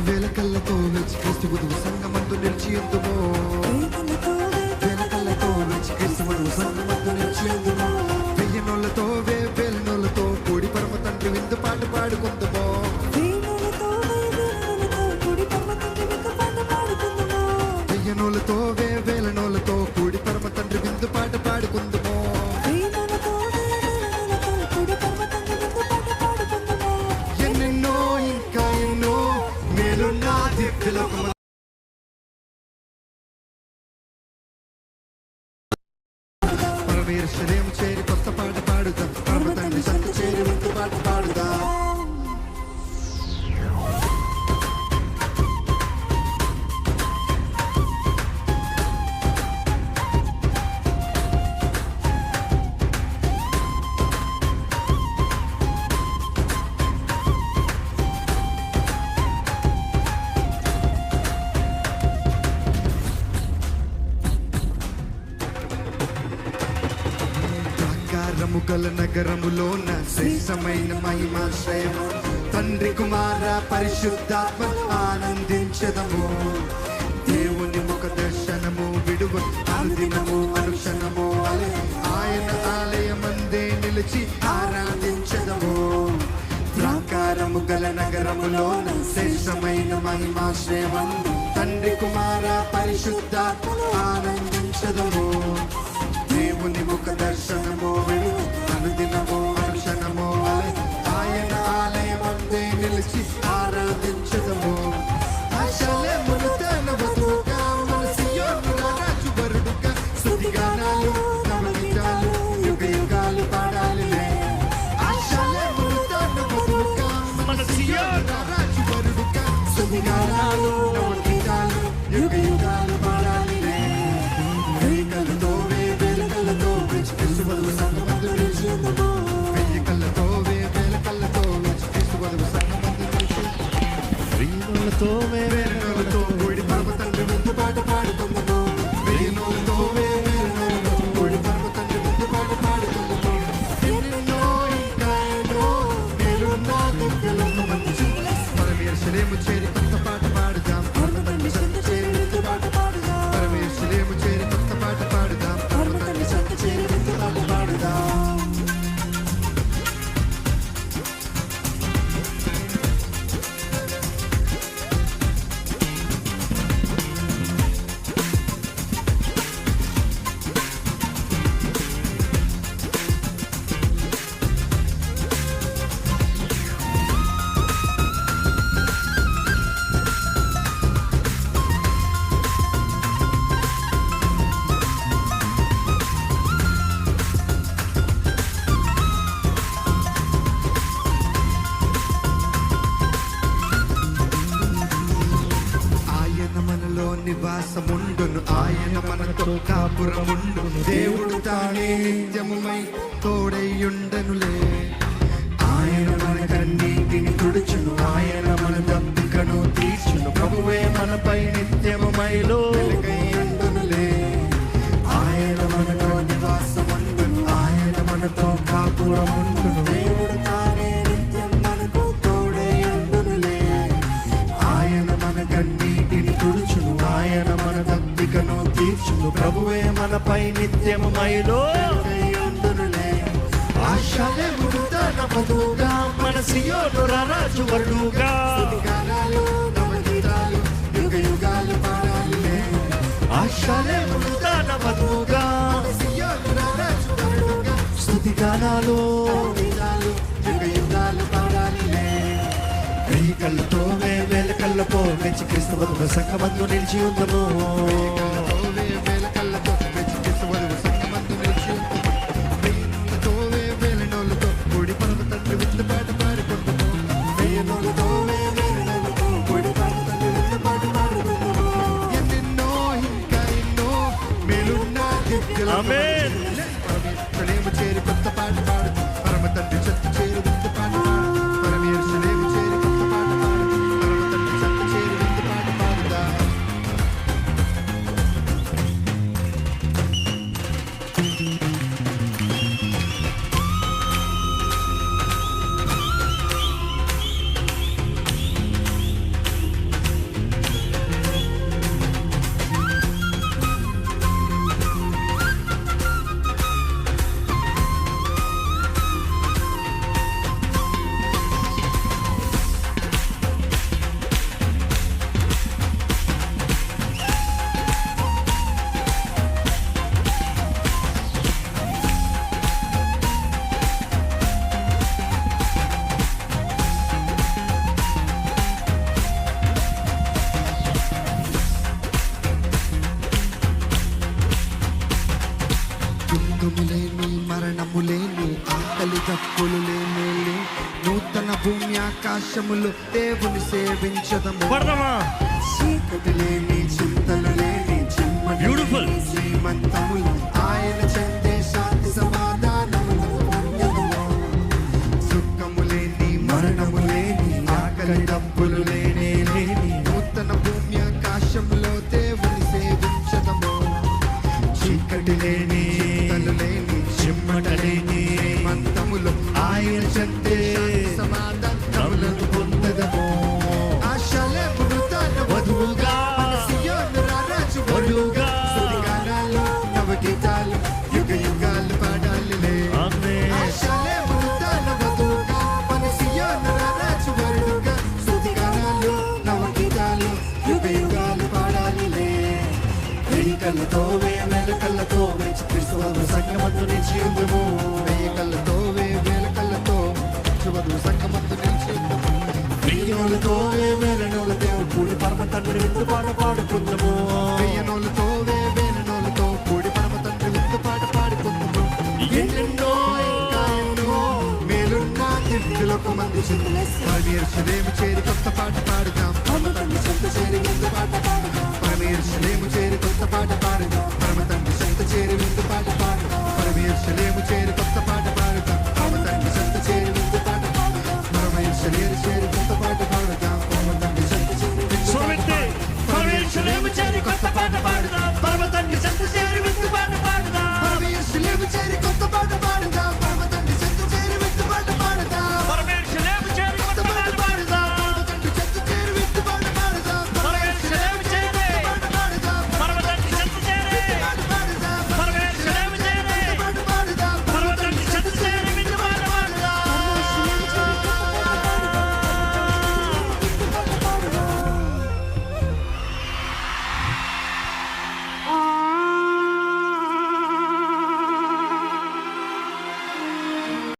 వేల కళ్ళతో వచ్చి క్రీస్తు వధువు సంగమందు నిలిచి ఉందుమో, వేల కళ్ళతో వచ్చి క్రీస్తు వధువు సంగమందు నిలిచి ఉందుమో, వెయ్యి నోళ్ళతో వేల నోళ్ళతో కూడి పరమ తండ్రి విందు పాట పాడుకుందుమో, వెయ్యి నోళ్ళతో వేల నోళ్ళతో కూడి పరమ తండ్రి విందు పాట పాడుకుందుమో. ఎన్నెన్నో ఇంకా ఎన్నో మేలున్న దివ్యలోకము పరమేశ్వరేము చేరి కొత్త పాట పాడుదాం, పరమ తండ్రి సంత చేరి విందు పాట పాడుదాం. గల నగరములోన శ్రేష్టమైన మహిమాశ్రయము తండ్రి కుమార పరిశుద్ధాత్మ ఆనందించదము. దేవుని ముఖ దర్శనము విడువ అనుదినము అనుక్షణము ఆయన ఆలయమందే నిలిచి ఆరాధించదము. ప్రాకారము గల నగరములోన శ్రేష్టమైన మహిమాశ్రయము తండ్రి కుమార పరిశుద్ధాత్మ ఆనందించదము. దేవుని ముఖ దర్శనము అనుదినము అనుక్షణము ఆయన ఆలయమందే నిలిచి ఆరాధించదము. ఆశలమును తన వధువుగా మన సియోను రాజు వరుడుగా స్తుతిగానాలు నవగీతాలు యుగ యుగాలు పాడాలిలే. ఆశలమును తన వధువుగా మన సియోను రాజు వరుడుగా స్తుతిగానాలు నవగీతాలు యుగ యుగాలు పాడాలిలే. వెయ్యికలతో వేల కళ్ళతో క్రీస్తు వధువు సంగమందు నిలిచి ఉందుమో, వెయ్యి కళ్ళతో వేల కళ్ళతో క్రీస్తు వధువు సంగమందు నిలిచి వెయ్యినోళ్ళతో వేల నోళ్ళతో కూడి పరమ తండ్రి విందు పాట పాడుకుందుమో, వెయ్యినోళ్ళతో వేల నోళ్ళతో కూడి పరమ తండ్రి విందు పాట పాడుకుందుమో. ఎన్నెన్నో ఇంకా ఎన్నో మేలున్న దివ్యలోకమందు పరమేశ్వరేము చేరి కొత్త పాట పాడుదాం, పరమ తండ్రి సంత చేరి విందు పాట పాడుదాం. పరమేశ్వరేము చేరి కొత్త పాట పాడుదాం, పరమ తండ్రి సంత చేరి విందు పాట పాడుదాం. నివాసముండును ఆయన మనతో కాపురముండును. దేవుడు తానే నిత్యముమై తోడైయుండనులే. ఆయన మన కన్నీటిని తుడుచును, ఆయన మన దప్పికను తీర్చును. ప్రభువే మనపై నిత్యముమైలో వెలుగైయుండునులే. ఆయన మనతో నివాసముండును, ఆయన మనతో కాపురముండును. దేవుడు తానే నిత్యం మనకు తోడైయుండునులే. ఆయన మన కన్నీటిని తుడుచును, ఆయన మన దప్పికను తీర్చును. ప్రభువే మనపై నిత్యము మైలో ఉండునులే. ఆశలమును తన వధువుగా మన సియోను రాజు వరుడుగా స్తుతిగానాలు నవగీతాలు యుగ యుగాలు పాడాలిలే. ఆశలమును తన వధువుగా మన సియోను రాజు వరుడుగా స్తుతిగానాలు నవగీతాలు యుగ యుగాలు పాడాలిలే. వెయ్యి కళ్ళతో వేల కళ్ళతో మెచ్చి క్రీస్తు వధువు సంగమందు నిలిచి ఉందము, వేల కళ్ళతో మెచ్చి క్రీస్తు వధువు సంగమందు నిలిచి ఉందము. వెయ్యి నోళ్ళతో వేల నోళ్ళతో కూడి పరమ తండ్రి విందు పాట పాడుకుందాము, వెయ్యి నోళ్ళతో వేల నోళ్ళతో కూడి పరమ తండ్రి విందు పాట పాడుకుందాము. ఎన్నెన్నో ఇంకా ఎన్నో మేలున్న దివ్యలోకము పరమేశ్వరేము చేరి కొత్త పాట పాడుదాం, పరమ తండ్రి చెత్త చేరి విందు పాట పాడుదాం. పరమేశ్వరేము చేరి కొత్త పాట పాడుదాం, పరమ తండ్రి చెత్త చేరి విందు పాట పాడుదాం. భూమి ఆకాశములు దేవుని సేవించదము. పడదామా? చీకటి లేని చింతలు లేని చిమ్మని Beautiful. శ్రీమంతములు ఆయన చెందే శాంతి సమాధానములు పుణ్యములు. సుఖము లేని మరణము లేని ఆకలి డబ్బులు లేని నూతన భూమి ఆకాశములో దేవుని సేవించదము. చీకటి లేని చింతలు లేని చిమ్మట లేని శ్రీమంతములు ఆయన చెందే శాంతి సమాధానములను పొందదము. ఆశలేము నూతన వధువుగా మన సియోను రారాజు వధువుగా స్తుతిగానాలు నవగీతాలు యుగ యుగాలు పాడాలిలే. ఆమేన్. ఆశలేము నూతన వధువుగా మన సియోను రారాజు వధువుగా స్తుతిగానాలు నవగీతాలు యుగ యుగాలు పాడాలిలే. వెయ్యి కళ్ళతో వేల కళ్ళతో వేచి క్రీస్తువు సంగమందు నిలిచి ఉందుము. వెయ్యి కళ్ళతో వేల కళ్ళతో క్రీస్తువు సంగమందు నిలిచి ఉందుము. వెయ్యనోళ్ళతో వేలనోళ్ళ దేవుడు కూడి పరమ తండ్రి విందు పాట పాడుకుందాము. వెయ్యనోళ్ళతో వేలనోళ్ళతో కూడి పరమ తండ్రి విందు పాట పాడుకుందాము. ఎన్నెన్నో ఇంకా ఎన్నో మేలున్న దివ్యులకు మంది పరమేశ్వరేము చేరి కొత్త పాట పాడుదాం. పరమ తండ్రి చెంత చేరి కొత్త పాట పాడుదాం. పరమేశ్వరేము చేరి కొత్త పాట